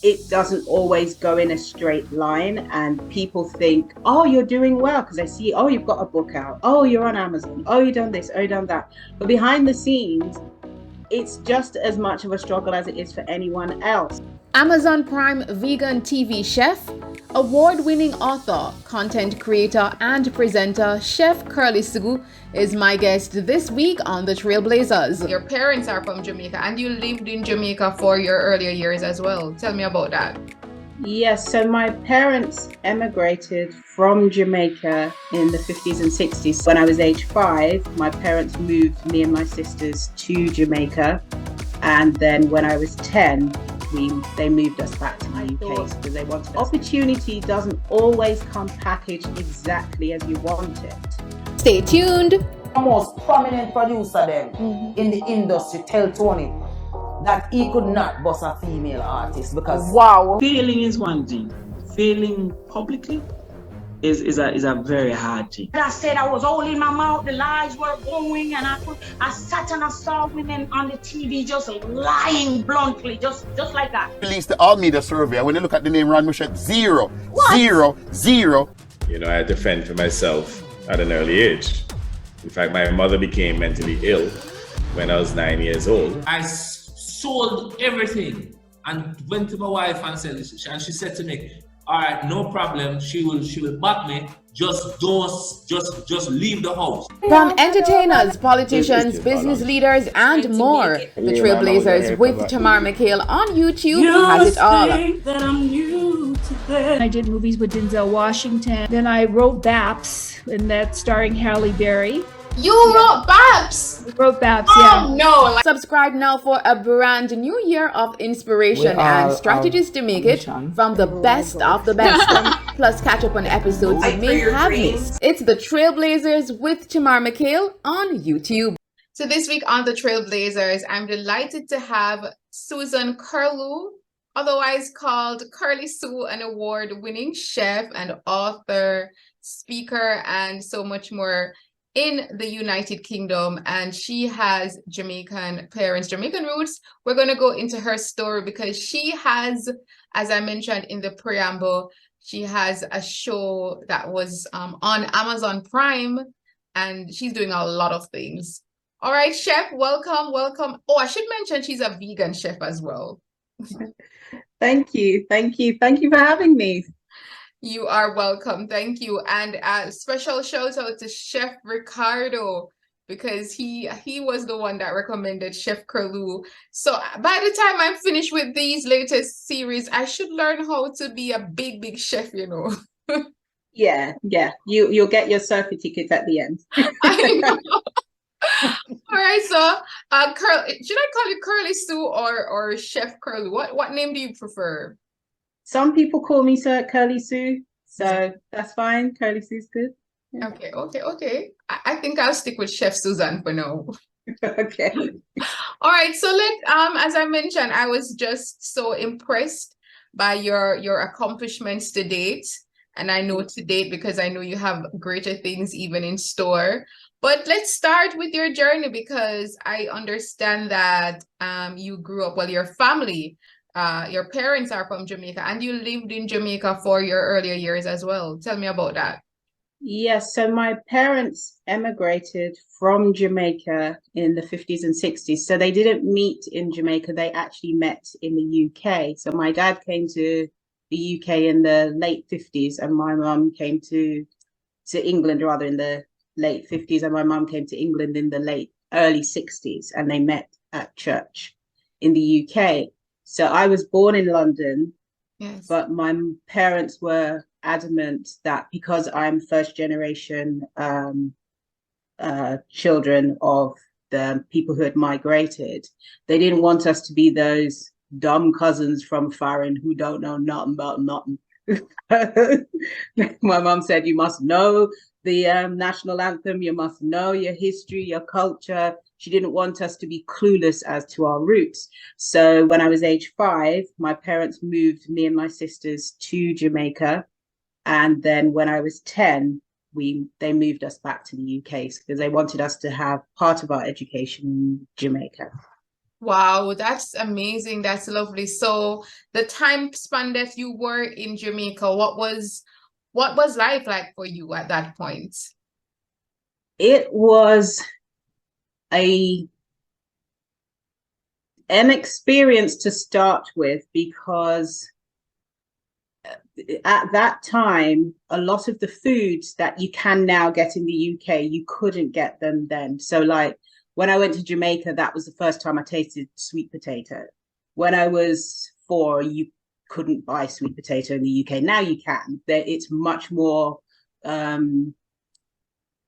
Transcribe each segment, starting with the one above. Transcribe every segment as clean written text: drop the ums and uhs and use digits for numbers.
it doesn't always go in a straight line, and people think, oh, you're doing well because they see, oh, you've got a book out, oh, you're on Amazon, oh, you've done this, oh, you've done that. But behind the scenes, it's just as much of a struggle as it is for anyone else. Amazon Prime vegan TV chef, award-winning author, content creator, and presenter, Chef Kirlysue is my guest this week on The Trailblazers. Your parents are from Jamaica and you lived in Jamaica for your earlier years as well. Tell me about that. Yes, so my parents emigrated from Jamaica in the 50s and 60s. When I was age 5, my parents moved me and my sisters to Jamaica. And then when I was 10, they moved us back to the UK because they wanted. Opportunity doesn't always come packaged exactly as you want it. Stay tuned. The most prominent producer then in the industry tell Tony that he could not bust a female artist because failing is one thing. Failing publicly is a very hard thing. I said I was holding my mouth, the lies were going, and I sat and I saw women on the TV just lying bluntly, just like that. Released the all media survey, and when you look at the name Ron Mouchette, 0, 0. You know, I had to fend for myself at an early age. In fact, my mother became mentally ill when I was 9 years old. I sold everything and went to my wife and said, and she said to me, all right, no problem. She will back me. Just leave the house. From entertainers, politicians, business leaders, and more, The Trailblazers with Tamara McKayle on YouTube has it all. That I'm new to that. I did movies with Denzel Washington. Then I wrote Babs, and that's starring Halle Berry. You wrote Babs? I wrote Babs, Oh no! Subscribe now for a brand new year of inspiration and strategies to make it from the best of the best. Plus catch up on episodes you may have missed. It's The Trailblazers with Tamara McKayle on YouTube. So this week on The Trailblazers, I'm delighted to have Susan Kirlysue, otherwise called Kirlysue, an award-winning chef and author, speaker, and so much more in the United Kingdom, and she has Jamaican parents, Jamaican roots. We're going to go into her story because she has, as I mentioned in the preamble, she has a show that was on Amazon Prime, and she's doing a lot of things. All right, chef, welcome. Oh, I should mention she's a vegan chef as well. Thank you for having me. You are welcome. Thank you. And a special shout out to Chef Ricardo, because he was the one that recommended Chef Kirlysue. So by the time I'm finished with these latest series, I should learn how to be a big chef, you know. Yeah. You'll get your certificate at the end. I know. All right, so should I call you Kirlysue or Chef Kirlysue? What name do you prefer? Some people call me Kirlysue, so that's fine. Kirlysue's good. Yeah. Okay. I think I'll stick with Chef Susan for now. Okay. All right. So as I mentioned, I was just so impressed by your accomplishments to date, and I know to date because I know you have greater things even in store. But let's start with your journey, because I understand that you grew up, well, your family. Your parents are from Jamaica and you lived in Jamaica for your earlier years as well. Tell me about that. Yes, so my parents emigrated from Jamaica in the 50s and 60s. So they didn't meet in Jamaica. They actually met in the UK. So my dad came to the UK in the late 50s and my mum came to England rather in the late 50s, and my mum came to England in the early 60s, and they met at church in the UK. So I was born in London, yes, but my parents were adamant that because I'm first generation children of the people who had migrated, they didn't want us to be those dumb cousins from foreign who don't know nothing about nothing. My mom said, you must know the national anthem, you must know your history, your culture. She didn't want us to be clueless as to our roots. So when I was age 5, my parents moved me and my sisters to Jamaica. And then when I was 10, they moved us back to the UK because they wanted us to have part of our education in Jamaica. Wow, that's amazing. That's lovely. So the time span that you were in Jamaica, what was life like for you at that point? It was an experience to start with, because at that time, a lot of the foods that you can now get in the UK, you couldn't get them then. So like when I went to Jamaica, that was the first time I tasted sweet potato. When I was 4, you couldn't buy sweet potato in the UK. Now you can. It's much more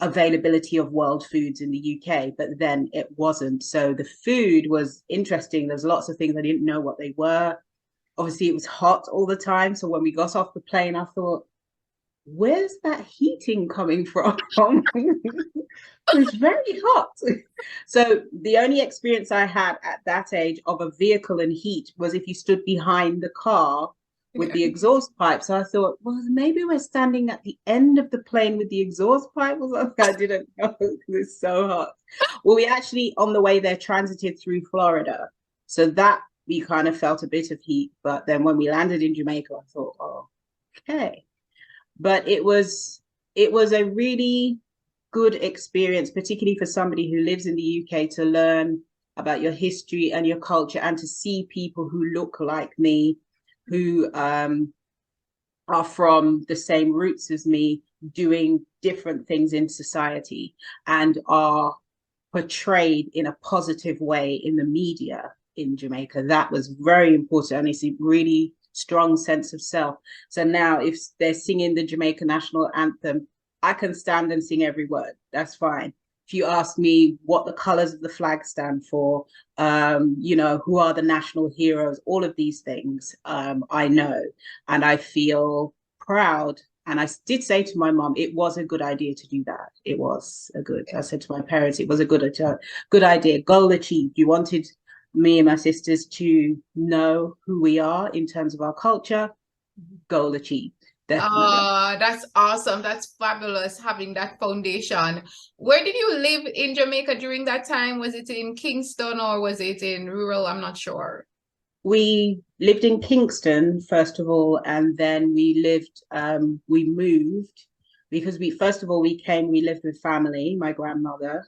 availability of world foods in the UK, but then it wasn't. So the food was interesting. There's lots of things I didn't know what they were. Obviously, it was hot all the time. So when we got off the plane, I thought, where's that heating coming from? It's very hot. So the only experience I had at that age of a vehicle and heat was if you stood behind the car with the exhaust pipe. So I thought, well, maybe we're standing at the end of the plane with the exhaust pipe or something. I didn't know. It's so hot. Well, we actually, on the way there, transited through Florida. So that we kind of felt a bit of heat. But then when we landed in Jamaica, I thought, oh, okay. But it was a really good experience, particularly for somebody who lives in the UK, to learn about your history and your culture, and to see people who look like me, who are from the same roots as me, doing different things in society and are portrayed in a positive way in the media in Jamaica. That was very important, and it's a really strong sense of self. So now if they're singing the Jamaican national anthem, I can stand and sing every word. That's fine. If you ask me what the colors of the flag stand for, who are the national heroes, all of these things, I know, and I feel proud. And I did say to my mom, it was a good idea to do that. I said to my parents, it was a good idea. Goal achieved. You wanted me and my sisters to know who we are in terms of our culture. Goal achieved. Definitely. That's awesome. That's fabulous, having that foundation. Where did you live in Jamaica during that time? Was it in Kingston or was it in rural? I'm not sure. We lived in Kingston, first of all, and then we moved because we lived with family, my grandmother,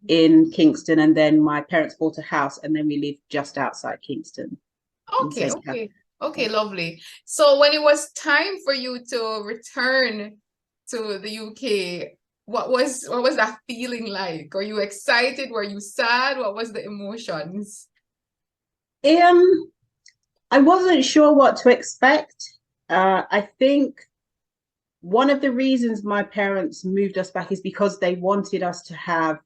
in Kingston, and then my parents bought a house, and then we lived just outside Kingston. Okay, lovely. So when it was time for you to return to the UK, what was that feeling like? Were you excited? Were you sad? What was the emotions? I wasn't sure what to expect. I think one of the reasons my parents moved us back is because they wanted us to have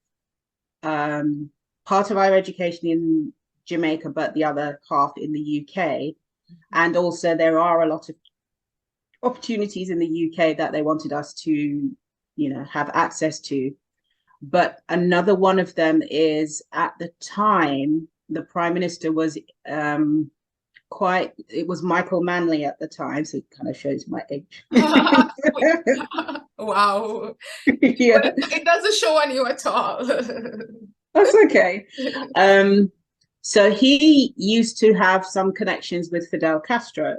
part of our education in Jamaica, but the other half in the UK. And also there are a lot of opportunities in the UK that they wanted us to, have access to. But another one of them is, at the time, the Prime Minister was it was Michael Manley at the time, so it kind of shows my age. Wow. Yeah. It doesn't show on you at all. That's okay. So he used to have some connections with Fidel Castro.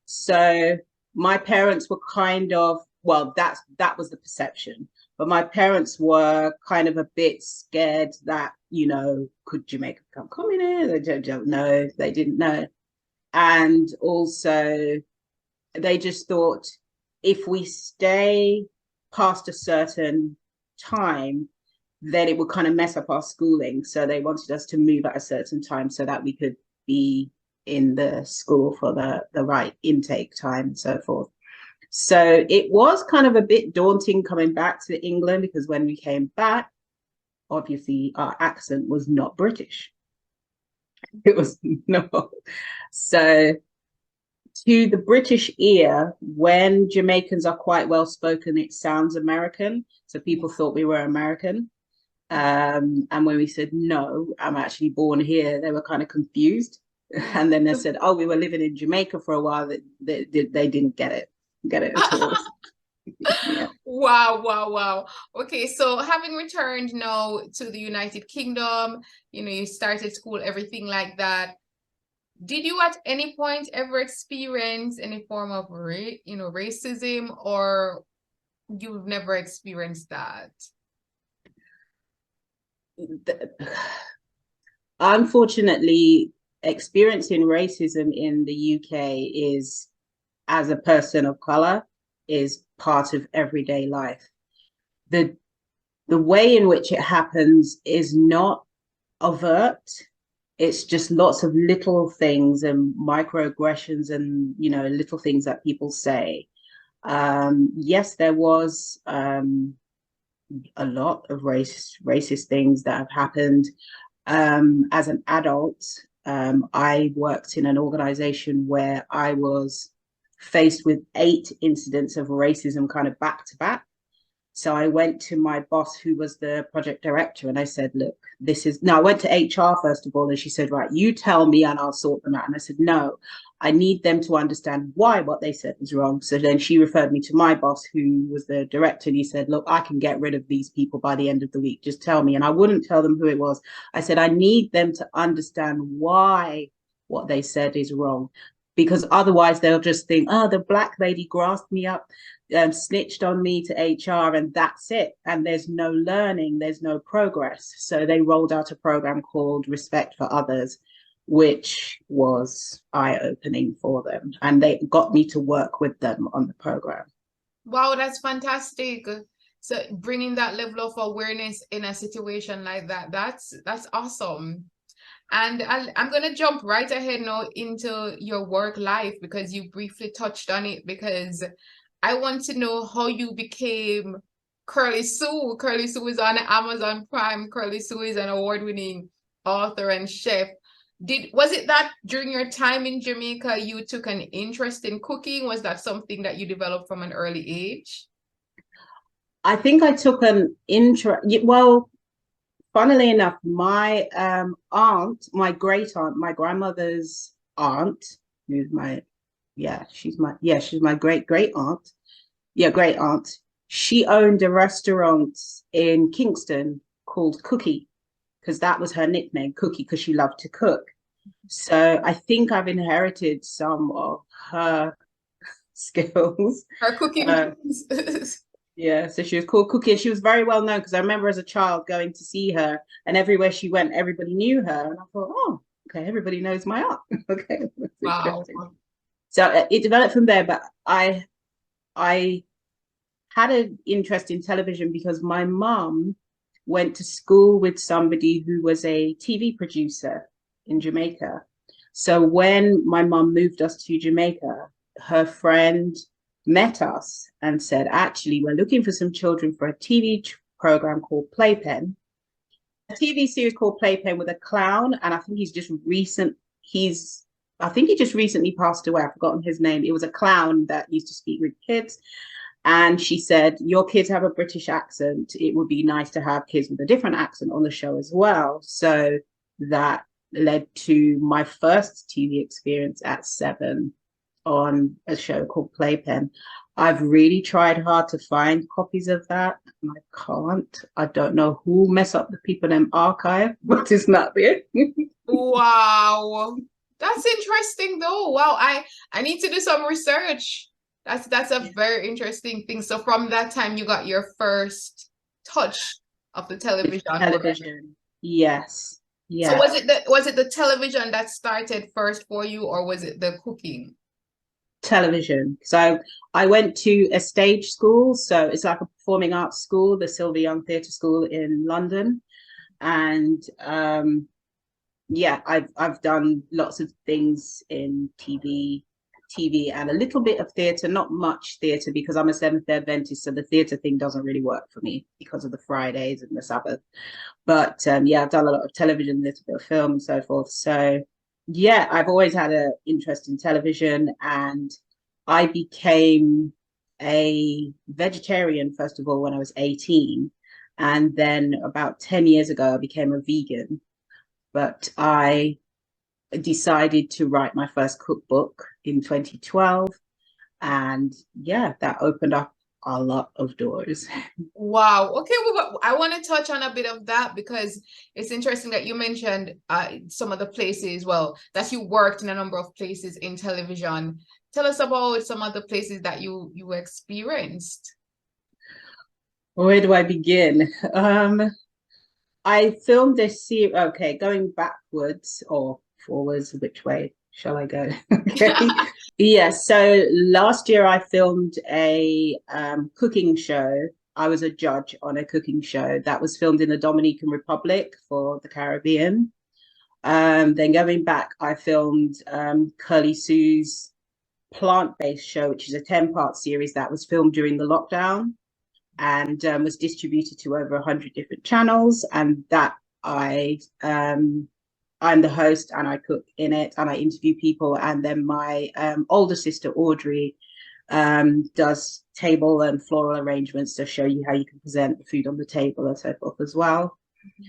So my parents were kind of, well, that was the perception. But my parents were kind of a bit scared that, could Jamaica become communist? They don't know. They didn't know. And also they just thought, if we stay past a certain time, then it would kind of mess up our schooling. So they wanted us to move at a certain time so that we could be in the school for the right intake time and so forth. So it was kind of a bit daunting coming back to England, because when we came back, obviously our accent was not British. It was no. So to the British ear, when Jamaicans are quite well spoken, it sounds American. So people thought we were American. And when we said, no, I'm actually born here, they were kind of confused. And then they said, oh, we were living in Jamaica for a while. They didn't get it at all. Yeah. Wow, wow, wow. Okay, so having returned now to the United Kingdom, you started school, everything like that. Did you at any point ever experience any form of racism, or you've never experienced that? Unfortunately, experiencing racism in the UK is, as a person of color, is part of everyday life. The way in which it happens is not overt. It's just lots of little things and microaggressions and, little things that people say. Yes, there was a lot of racist things that have happened. As an adult, I worked in an organization where I was faced with 8 incidents of racism kind of back to back. So I went to my boss, who was the project director, and I said, look, I went to HR first of all, and she said, right, you tell me and I'll sort them out. And I said, no, I need them to understand why what they said was wrong. So then she referred me to my boss, who was the director, and he said, look, I can get rid of these people by the end of the week. Just tell me. And I wouldn't tell them who it was. I said, I need them to understand why what they said is wrong, because otherwise they'll just think, oh, the black lady grasped me up, snitched on me to HR, and that's it. And there's no learning, there's no progress. So they rolled out a program called Respect for Others, which was eye-opening for them. And they got me to work with them on the program. Wow, that's fantastic. So bringing that level of awareness in a situation like that, that's awesome. And I'm going to jump right ahead now into your work life, because you briefly touched on it, because I want to know how you became Kirlysue. Kirlysue is on Amazon Prime. Kirlysue is an award-winning author and chef. Was it that during your time in Jamaica, you took an interest in cooking? Was that something that you developed from an early age? I think I took an interest. Well, funnily enough, my aunt, my great aunt, my grandmother's aunt, who's she's my great aunt. Yeah, great aunt. She owned a restaurant in Kingston called Cookie, because that was her nickname, Cookie, because she loved to cook. So I think I've inherited some of her skills. Her cooking. Yeah, so she was called Cookie, and she was very well known, because I remember as a child going to see her, and everywhere she went, everybody knew her. And I thought, oh, okay, everybody knows my aunt. Okay, that's interesting. So it developed from there, but I had an interest in television because my mum went to school with somebody who was a TV producer in Jamaica. So when my mum moved us to Jamaica, her friend met us and said, actually, we're looking for some children for a TV program called Playpen, a TV series called Playpen with a clown. And I think he just recently passed away. I've forgotten his name. It was a clown that used to speak with kids. And she said, your kids have a British accent. It would be nice to have kids with a different accent on the show as well. So that led to my first TV experience at 7 on a show called Playpen. I've really tried hard to find copies of that, and I can't. I don't know who mess up the people in archive, but it's not there. Wow. That's interesting though. Wow, I need to do some research. That's a very interesting thing. So from that time you got your first touch of the television. Yes. Yeah. So was it the television that started first for you, or was it the cooking? Television. So I went to a stage school, so it's like a performing arts school, the Sylvia Young Theatre School in London. And I've done lots of things in TV and a little bit of theatre, not much theatre, because I'm a Seventh-day Adventist, so the theatre thing doesn't really work for me because of the Fridays and the Sabbath. But I've done a lot of television, a little bit of film and so forth. So yeah, I've always had an interest in television, and I became a vegetarian, first of all, when I was 18. And then about 10 years ago, I became a vegan. But I decided to write my first cookbook in 2012. And yeah, that opened up a lot of doors. Wow. Okay, I want to touch on a bit of that because it's interesting that you mentioned some of the places, well, that you worked in a number of places in television. Tell us about some of the places that you experienced. Where do I begin? I filmed this series. Okay, going backwards or forwards, which way shall I go? Okay. Yeah, so last year I filmed a cooking show. I was a judge on a cooking show that was filmed in the Dominican Republic for the Caribbean. Then going back, I filmed Kirlysue's plant-based show, which is a 10-part series that was filmed during the lockdown and was distributed to over 100 different channels. And that I'm the host and I cook in it and I interview people. And then my older sister, Audrey, does table and floral arrangements to show you how you can present the food on the table and so forth as well.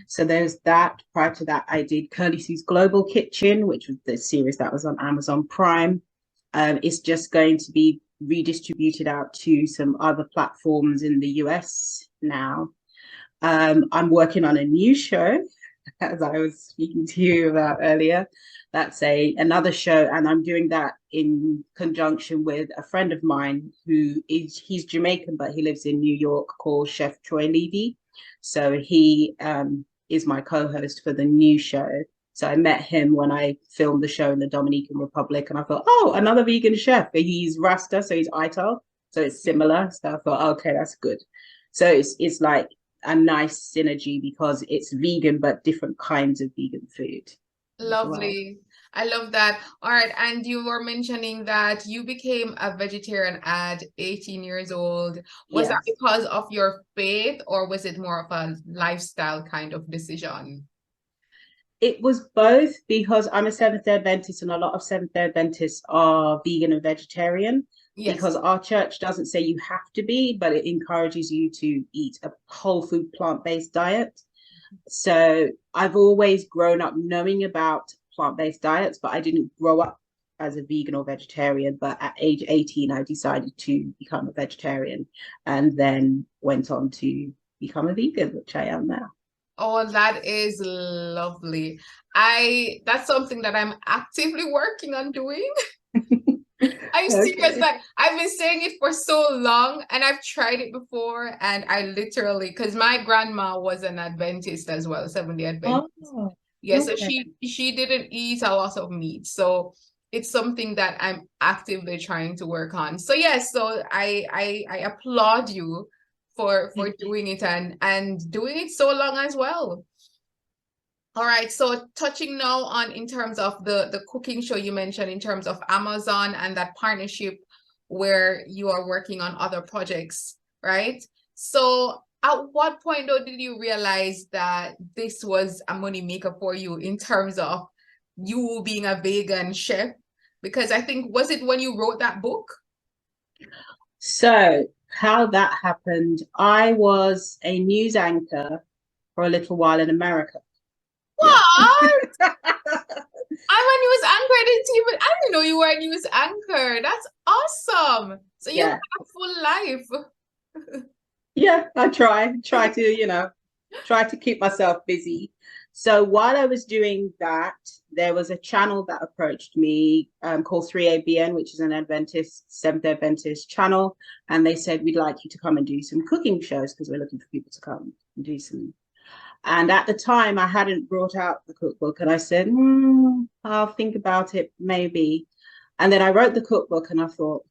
So there's that. Prior to that, I did Kirlysue's Global Kitchen, which was the series that was on Amazon Prime. It's just going to be redistributed out to some other platforms in the US now. I'm working on a new show, as I was speaking to you about earlier. That's another show, and I'm doing that in conjunction with a friend of mine he's Jamaican, but he lives in New York, called Chef Troy Levy. So he is my co-host for the new show. So I met him when I filmed the show in the Dominican Republic, and I thought, oh, another vegan chef. He's Rasta, so he's Ital, so it's similar. So I thought, okay, that's good. So it's like a nice synergy because it's vegan, but different kinds of vegan food. Lovely. I love that. All right. And you were mentioning that you became a vegetarian at 18 years old. Was that because of your faith, or was it more of a lifestyle kind of decision? It was both, because I'm a Seventh-day Adventist and a lot of Seventh-day Adventists are vegan and vegetarian. Yes. Because our church doesn't say you have to be, but it encourages you to eat a whole food plant-based diet. So I've always grown up knowing about plant-based diets, but I didn't grow up as a vegan or vegetarian. But at age 18, I decided to become a vegetarian and then went on to become a vegan, which I am now. Oh, that is lovely. That's something that I'm actively working on doing. I'm serious, but I've been saying it for so long, and I've tried it before, and I literally, because my grandma was an Adventist as well, Seventh-day Adventist. Oh, yeah, okay. So she didn't eat a lot of meat, so it's something that I'm actively trying to work on. So yes, so I applaud you for doing it and doing it so long as well. All right, so touching now on in terms of the cooking show you mentioned, in terms of Amazon and that partnership where you are working on other projects, right? So at what point though did you realize that this was a money maker for you in terms of you being a vegan chef? Because I think, was it when you wrote that book? So how that happened, I was a news anchor for a little while in America. What? I'm a news anchor. I didn't know you were a news anchor. That's awesome. So you have a full life. Yeah, I try to keep myself busy. So while I was doing that, there was a channel that approached me called 3ABN, which is an Seventh-day Adventist channel. And they said, we'd like you to come and do some cooking shows because we're looking for people to come and do some. And at the time, I hadn't brought out the cookbook, and I said, I'll think about it, maybe. And then I wrote the cookbook, and I thought,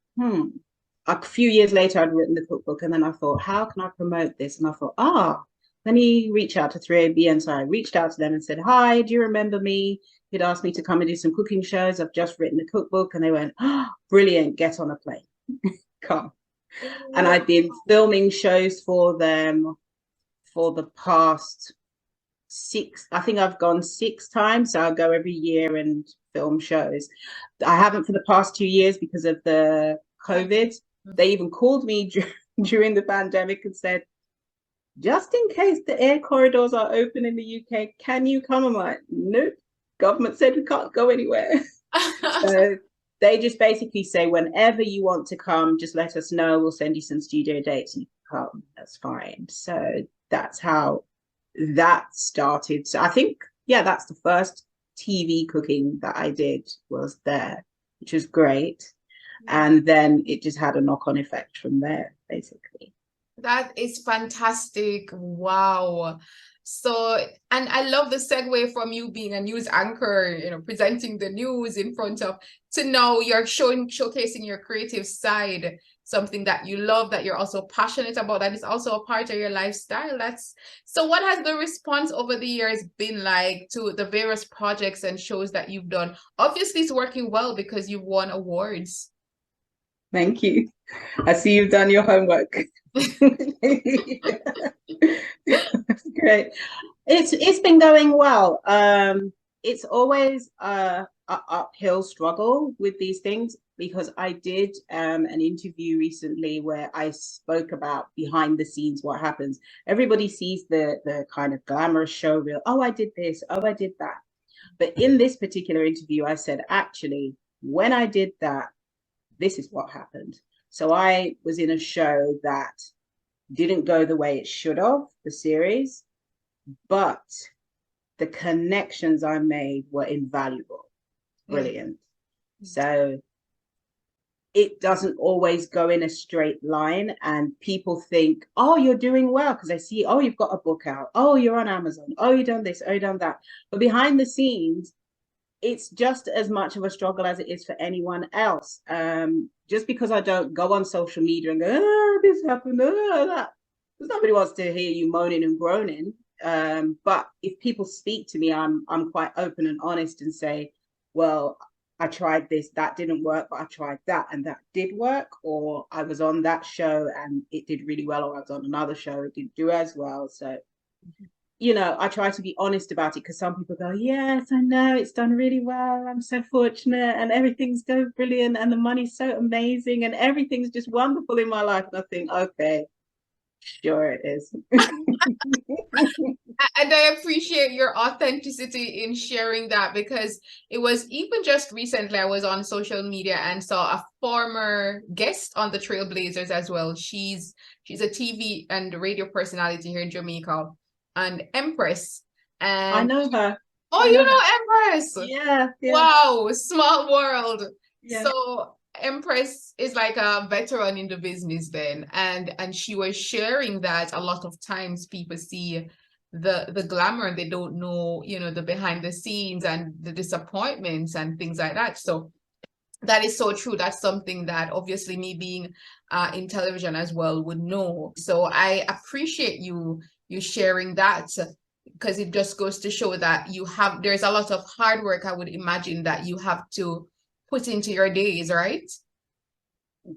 a few years later, I'd written the cookbook, and then I thought, how can I promote this? And I thought, let me reach out to 3ABN. So I reached out to them and said, hi, do you remember me? You'd asked me to come and do some cooking shows. I've just written a cookbook. And they went, brilliant, get on a plane, come. And I've been filming shows for them for the past I think I've gone 6 times. So I'll go every year and film shows. I haven't for the past 2 years because of the COVID. They even called me during the pandemic and said, just in case the air corridors are open in the UK, can you come? I'm like, nope, government said we can't go anywhere. So they just basically say, whenever you want to come, just let us know. We'll send you some studio dates and you can come. That's fine. So that's how that started. So I think, yeah, that's the first TV cooking that I did was there, which was great. And then it just had a knock-on effect from there, basically. That is fantastic. Wow. So, and I love the segue from you being a news anchor, you know, presenting the news in front of, to now you're showcasing your creative side, something that you love, that you're also passionate about, that is also a part of your lifestyle. So what has the response over the years been like to the various projects and shows that you've done? Obviously, it's working well because you've won awards. Thank you. I see you've done your homework. Great. It's been going well. It's always a uphill struggle with these things, because I did an interview recently where I spoke about behind the scenes, what happens. Everybody sees the kind of glamorous show reel. Oh, I did this. Oh, I did that. But in this particular interview, I said, actually, when I did that, this is what happened. So I was in a show that didn't go the way it should have, the series, but the connections I made were invaluable. Brilliant. So it doesn't always go in a straight line, and people think, oh, you're doing well because I see, oh, you've got a book out, oh, you're on Amazon, oh, you've done this, oh, you've done that. But behind the scenes, it's just as much of a struggle as it is for anyone else. Just because I don't go on social media and go, oh, this happened, oh, that. Because nobody wants to hear you moaning and groaning. But if people speak to me, I'm quite open and honest and say, well, I tried this, that didn't work, but I tried that and that did work. Or I was on that show and it did really well, or I was on another show, it didn't do as well. So, you know, I try to be honest about it, because some people go, yes, I know, it's done really well, I'm so fortunate and everything's so brilliant and the money's so amazing and everything's just wonderful in my life. And I think, okay, sure it is. And I appreciate your authenticity in sharing that, because it was even just recently I was on social media and saw a former guest on the Trailblazers as well. She's a TV and radio personality here in Jamaica, and Empress. And I know her. Oh, you know Empress? Yeah. Wow, small world. Yeah. So Empress is like a veteran in the business then, and she was sharing that a lot of times people see the glamour and they don't know, you know, the behind the scenes and the disappointments and things like that. So that is so true. That's something that obviously me being in television as well would know. So I appreciate you sharing that, because it just goes to show that there's a lot of hard work, I would imagine, that you have to put into your days, right?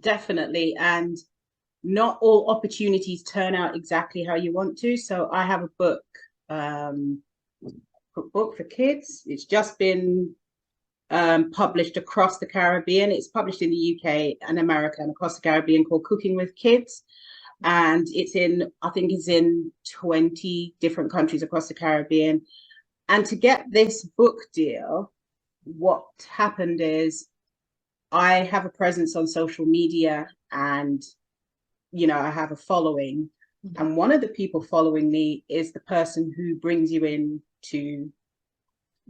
Definitely. And not all opportunities turn out exactly how you want to. So I have a book for kids. It's just been published across the Caribbean. It's published in the UK and America and across the Caribbean, called Cooking with Kids. And I think it's in 20 different countries across the Caribbean. And to get this book deal, what happened is I have a presence on social media, and you know, I have a following, and one of the people following me is the person who brings you in to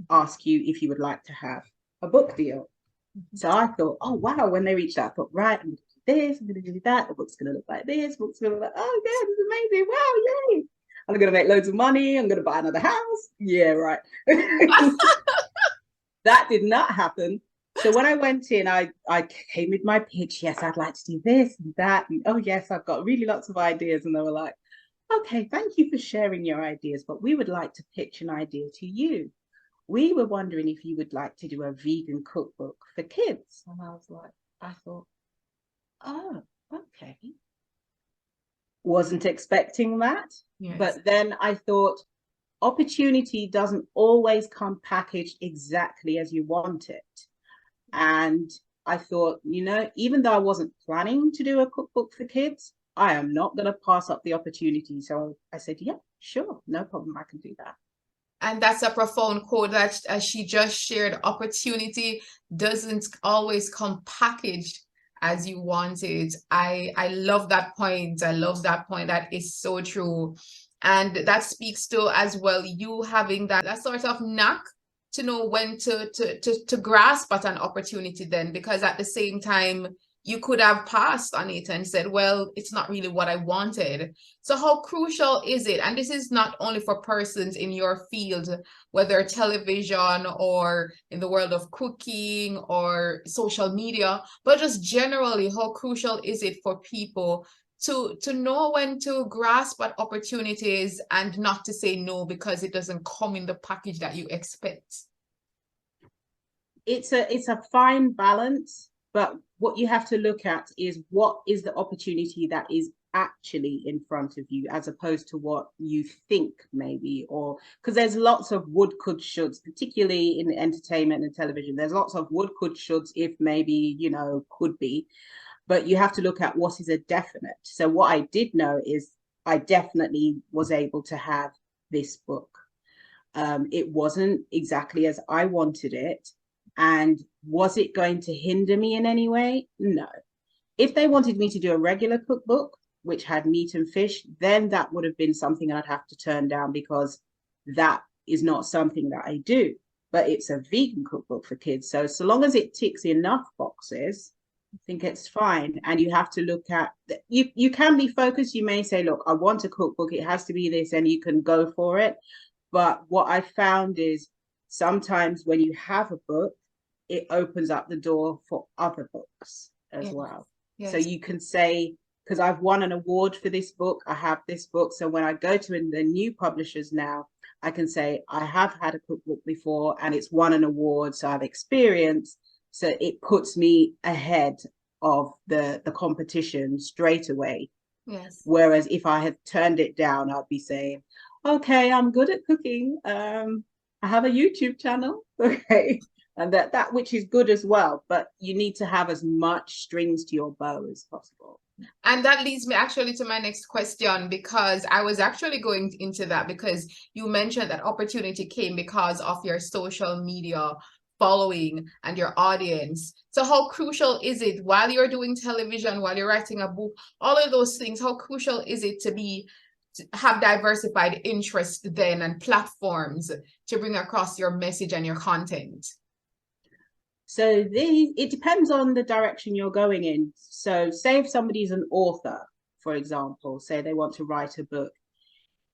ask you if you would like to have a book deal. So I thought, oh wow, when they reached out, I thought, right, I'm gonna do this, I'm gonna do that, the book's gonna look like this, the book's gonna look like, oh yeah, this is amazing, wow, yay, I'm gonna make loads of money, I'm gonna buy another house. Yeah, right. That did not happen. So when I went in, I came with my pitch. Yes, I'd like to do this and that. And, oh, yes, I've got really lots of ideas. And they were like, okay, thank you for sharing your ideas, but we would like to pitch an idea to you. We were wondering if you would like to do a vegan cookbook for kids. And I thought, oh, okay. Wasn't expecting that. Yes. But then I thought, opportunity doesn't always come packaged exactly as you want it. And I thought, you know, even though I wasn't planning to do a cookbook for kids, I am not going to pass up the opportunity. So I said, yeah, sure, no problem, I can do that. And that's a profound quote that, as she just shared, opportunity doesn't always come packaged as you want it. I love that point. I love that point. That is so true. And that speaks to, as well, you having that sort of knack to know when to grasp at an opportunity then, because at the same time, you could have passed on it and said, well, it's not really what I wanted. So how crucial is it? And this is not only for persons in your field, whether television or in the world of cooking or social media, but just generally, how crucial is it for people to know when to grasp at opportunities and not to say no because it doesn't come in the package that you expect? It's a fine balance, but what you have to look at is what is the opportunity that is actually in front of you, as opposed to what you think maybe, or because there's lots of would, could, shoulds, particularly in entertainment and television. There's lots of would, could, shoulds, if maybe, you know, could be, but you have to look at what is a definite. So what I did know is I definitely was able to have this book. It wasn't exactly as I wanted it. And was it going to hinder me in any way? No. If they wanted me to do a regular cookbook, which had meat and fish, then that would have been something I'd have to turn down, because that is not something that I do. But it's a vegan cookbook for kids. So long as it ticks enough boxes, I think it's fine. And you have to look at, you can be focused. You may say, look, I want a cookbook. It has to be this, and you can go for it. But what I found is sometimes when you have a book, it opens up the door for other books as well. Yes. So you can say, because I've won an award for this book, I have this book. So when I go to the new publishers now, I can say, I have had a cookbook before and it's won an award. So I've experienced. So it puts me ahead of the competition straight away. Yes. Whereas if I had turned it down, I'd be saying, okay, I'm good at cooking. I have a YouTube channel. Okay. And that which is good as well, but you need to have as much strings to your bow as possible. And that leads me actually to my next question, because I was actually going into that, because you mentioned that opportunity came because of your social media following and your audience. So how crucial is it while you're doing television, while you're writing a book, all of those things, how crucial is it to have diversified interest then and platforms to bring across your message and your content? So it depends on the direction you're going in. So say if somebody's an author, for example, say they want to write a book.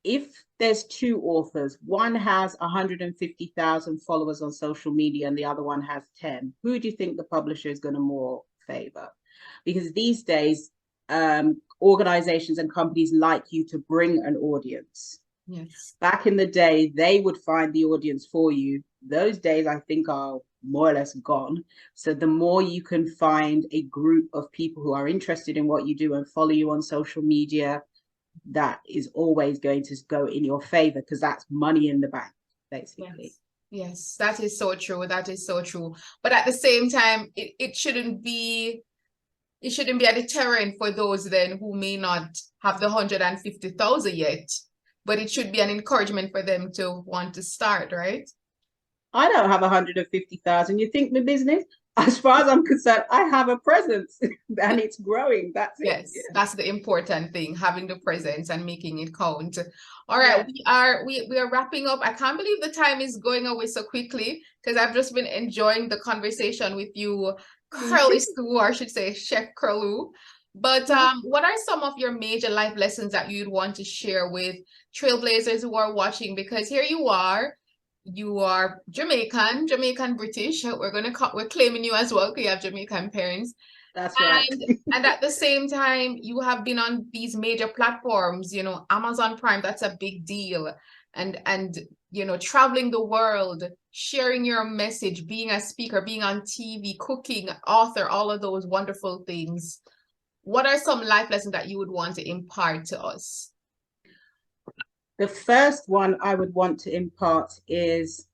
If there's two authors, one has 150,000 followers on social media and the other one has 10, who do you think the publisher is going to more favor? Because these days, organizations and companies like you to bring an audience. Yes. Back in the day, they would find the audience for you. Those days, I think, are more or less gone. So the more you can find a group of people who are interested in what you do and follow you on social media, that is always going to go in your favor, because that's money in the bank, basically. Yes, that is so true. That is so true. But at the same time, it shouldn't be a deterrent for those then who may not have the 150,000 yet, but it should be an encouragement for them to want to start, right? I don't have 150,000. You think my business? As far as I'm concerned, I have a presence and it's growing. That's it. Yes, that's the important thing, having the presence and making it count. All right, we are wrapping up. I can't believe the time is going away so quickly, because I've just been enjoying the conversation with you, Kirlysue, or I should say Chef Kirlysue. But what are some of your major life lessons that you'd want to share with trailblazers who are watching? Because here you are Jamaican British. We're claiming you as well, because you have Jamaican parents. That's right. And at the same time, you have been on these major platforms, Amazon Prime, that's a big deal. And traveling the world, sharing your message, being a speaker, being on TV, cooking, author, all of those wonderful things. What are some life lessons that you would want to impart to us? The first one I would want to impart is,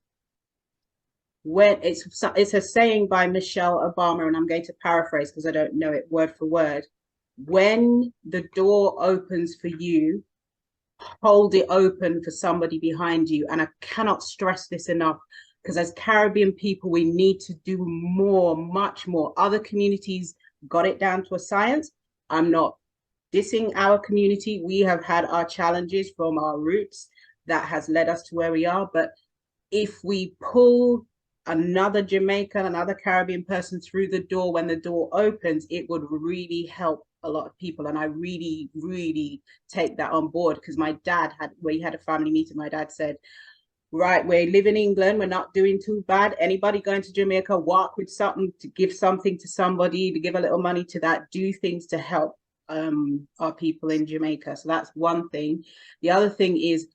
when it's a saying by Michelle Obama, and I'm going to paraphrase because I don't know it word for word. When the door opens for you, hold it open for somebody behind you. And I cannot stress this enough, because as Caribbean people, we need to do more, much more. Other communities got it down to a science. I'm not dissing our community. We have had our challenges from our roots that has led us to where we are. But if we pull another Jamaican, another Caribbean person through the door when the door opens, it would really help a lot of people. And I really, really take that on board, because my dad we had a family meeting. My dad said, right, we live in England, we're not doing too bad. Anybody going to Jamaica, walk with something, to give something to somebody, to give a little money to that, do things to help our people in Jamaica. So that's one thing. The other thing is,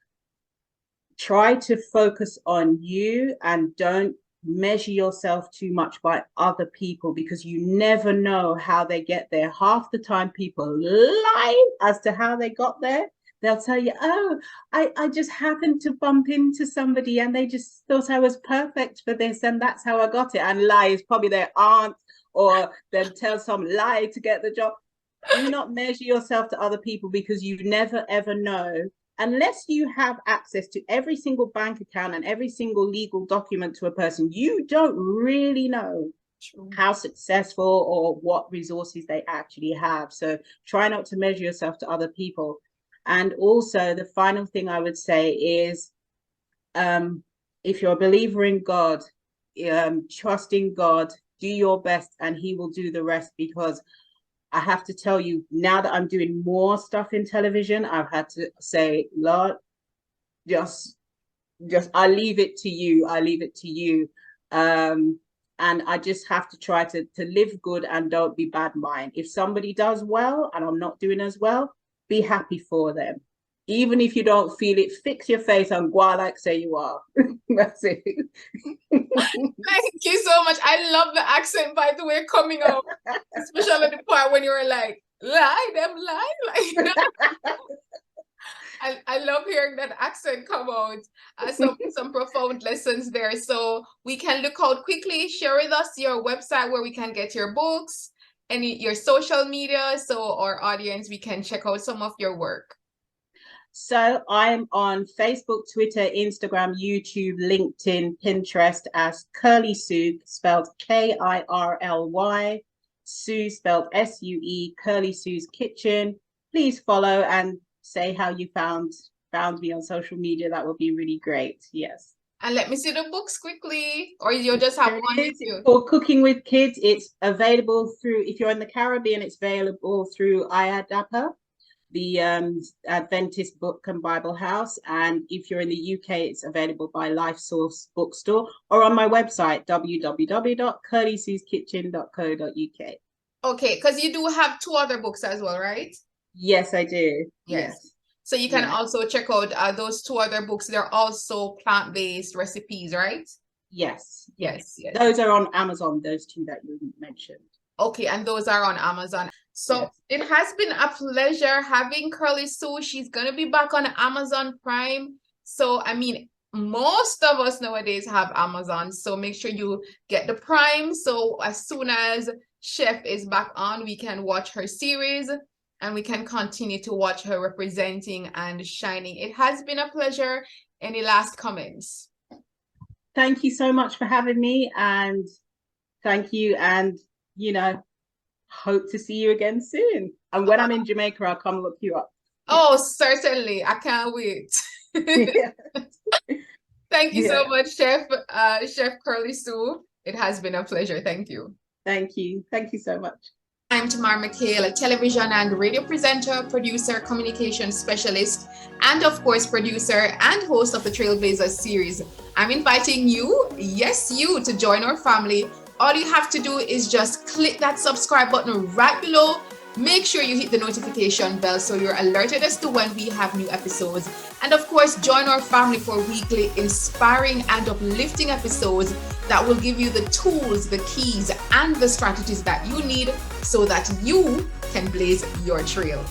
try to focus on you and don't measure yourself too much by other people, because you never know how they get there. Half the time people lie as to how they got there. They'll tell you, oh, I just happened to bump into somebody and they just thought I was perfect for this and that's how I got it. And lie is probably their aunt, or they'll tell some lie to get the job. Do not measure yourself to other people, because you never, ever know. Unless you have access to every single bank account and every single legal document to a person, you don't really know how successful or what resources they actually have. So try not to measure yourself to other people. And also, the final thing I would say is, if you're a believer in God, trust in God, do your best and he will do the rest. Because I have to tell you, now that I'm doing more stuff in television, I've had to say, Lord, just I leave it to you. I leave it to you. And I just have to try to live good and don't be bad mind. If somebody does well and I'm not doing as well, be happy for them. Even if you don't feel it, fix your face and go on like say you are. That's it. Thank you so much. I love the accent, by the way, coming out, especially the part when you were like, lie, them lie. Like, I love hearing that accent come out. Some profound lessons there. So we can look out quickly. Share with us your website where we can get your books, your social media, so our audience, we can check out some of your work. So I'm on Facebook, Twitter, Instagram, YouTube, LinkedIn, Pinterest as Kirlysue, spelled Kirly, Sue spelled Sue, Kirlysue's Kitchen. Please follow and say how you found me on social media. That would be really great. Yes. And let me see the books quickly, or you'll just have one with you. For Cooking with Kids, it's available through, if you're in the Caribbean, it's available through IADAPA, the Adventist Book and Bible House. And if you're in the UK, it's available by Life Source Bookstore or on my website, www.kirlysueskitchen.co.uk. Okay, because you do have 2 other books as well, right? Yes, I do. Yes. So you can also check out those 2 other books. They're also plant-based recipes, right? Yes. Yes. Those are on Amazon, those 2 that you mentioned. Okay, and those are on Amazon. So It has been a pleasure having Kirlysue. She's going to be back on Amazon Prime. So, I mean, most of us nowadays have Amazon. So make sure you get the Prime. So as soon as Chef is back on, we can watch her series and we can continue to watch her representing and shining. It has been a pleasure. Any last comments? Thank you so much for having me, and thank you. And, hope to see you again soon. And when I'm in Jamaica, I'll come look you up. Oh, certainly. I can't wait. Thank you so much, Chef Kirlysue. It has been a pleasure. Thank you. Thank you. Thank you so much. I'm Tamara McKayle, a television and radio presenter, producer, communication specialist, and of course, producer and host of the Trailblazers series. I'm inviting you, yes, you, to join our family. All you have to do is just click that subscribe button right below. Make sure you hit the notification bell so you're alerted as to when we have new episodes. And of course, join our family for weekly inspiring and uplifting episodes that will give you the tools, the keys, and the strategies that you need so that you can blaze your trail.